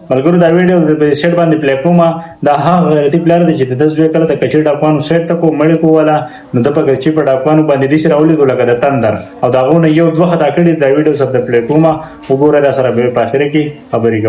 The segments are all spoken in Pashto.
ملګرو دا ویډیو په سیټ باندې پلی کومه دا هغه غیرتي پلار دی چې د زوی کله د کچې ډاکوانو سیټ ته کو مړی کوله نو د په کچې په ډاکوانو باندې داسې راولیدو لکه د تندر او د هغو نه یو دوه خطا کړي دا ویډیو سب د پلی کومه وګوره را سره به په اخره کې خبرې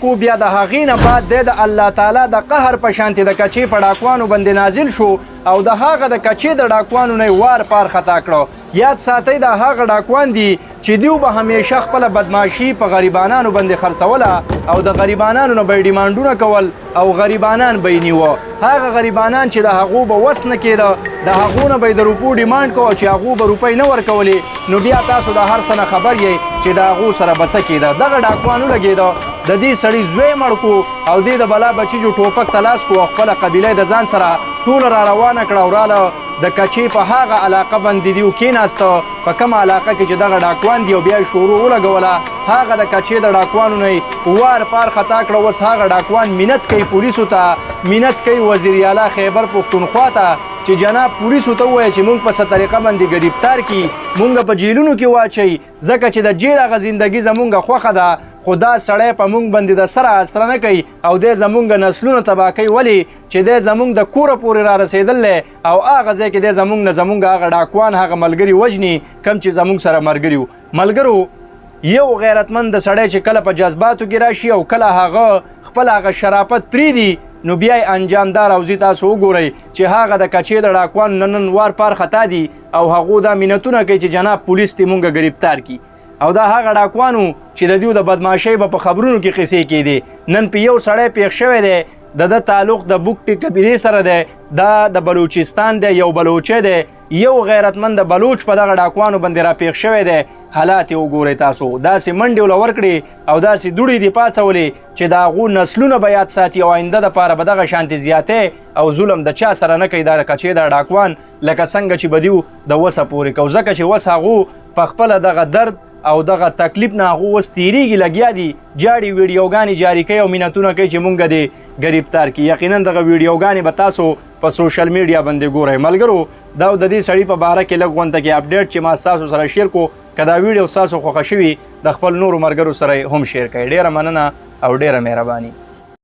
کوو بیا د هغې نه بعد د الله تعالی د قهر په شانتې د کچې په ډاکوانو باندې نازل شو او د هغه د کچې د ډاکوانو نه وار پار خطا کړو یاد ساتئ د هغه ډاکوان دي چې دیو به همیشه خپله بدماشي په غریبانانو باندې خرڅوله او د غریبانانو نه به یې ډیمانډونه کول او غریبانان به یې نیوه هغه غریبانان چې د هغو به وس نه کېده د هغو نه به یې د روپو ډیمانډ کوه چې هغو به روپۍ نه ورکولې نو بیا تاسو د هر څه نه خبر یې چې د هغو سره به څه کېده دغه ډاکوان ولګېده د دې سړي زوی مړ کو او دې د بلا بچي جو ټوپک ته لاس کو او خپله قبیله د ځان سره ټوله را روانه کړه او راله د کچې په هغه علاقه باندې دیو کېناسته په کومه علاقه کې چې دغه ډاکوان دی او بیا یې شروع ولګوله هغه د کچې د ډاکوانو نه وار پار خطا کړه اوس هغه ډاکوان منت کوي پولیسو ته منت کوي وزیر اعلی خیبر پښتونخوا ته چې جناب پولیسو ته ووایه چې موږ په څه طریقه باندې ګرفتار کړي موږ په جیلونو کې واچوي ځکه چې د جیل هغه زندګي زموږ خوښه ده خو دا سړی په موږ باندې د سره اسره نه کوي او دی زموږ نسلونه تباه کوي ولې چې دی زموږ د کوره پورې را رسېدلی او هغه ځای کې دی زموږ نه زموږ هغه ډاکوان هغه ملګري وژني کوم چې زموږ سره ملګري وو ملګرو یو غیرتمند سړی چې کله په جذباتو کې راشي او کله هغه خپل هغه شرافت پرېږدي نو بیا یې انجامدار او زی تاسو وګورئ چې هغه د کچې د ډاکوان نن وار پار خطا دي او هغو دا منتونه کوي چې جناب پولیس دې مونږ ګرفتار کړي او دا هغه ډاکوانو چې د دیو د بدماشۍ به په خبرونو کې قصې کېدې نن په یو سړی پیښ شوی دی د تعلق د بوکټي قبیلې سره دی دا د بلوچستان دی یو بلوچی دی یو غیرتمند بلوچ په دغه ډاکوانو باندې را پیښ شوی دی حالات یې وګورئ تاسو داسې منډې ول ورکړې او داسې دوړې دې پاڅولې چې د هغو نسلونه به یاد ساتي او آینده دپاره به دغه شانتې زیاتې او ظلم د چا سره نه کوي دا د کچې دا ډاکوان لکه څنګه چې به دیو د وسه پورې کو ځکه چې وس هغو په خپله دغه درد او دغه تکلیف نه هغو اوس تیریږي لګیا دي جاړي ویډیوګانې جاري کوي او منتونه کوي چې مونږ دې ګرفتار کړي یقینا دغه ویډیوګانې به تاسو په سوشل میډیا باندې ګورئ ملګرو دا د دې سړي په باره کې لږ غونته کې اپډیټ چې ما ستاسو سره شیر کو که دا ویډیو ستاسو خوښه شوي د خپل نورو ملګرو سره هم شیر کړئ ډېره مننه او ډېره مهرباني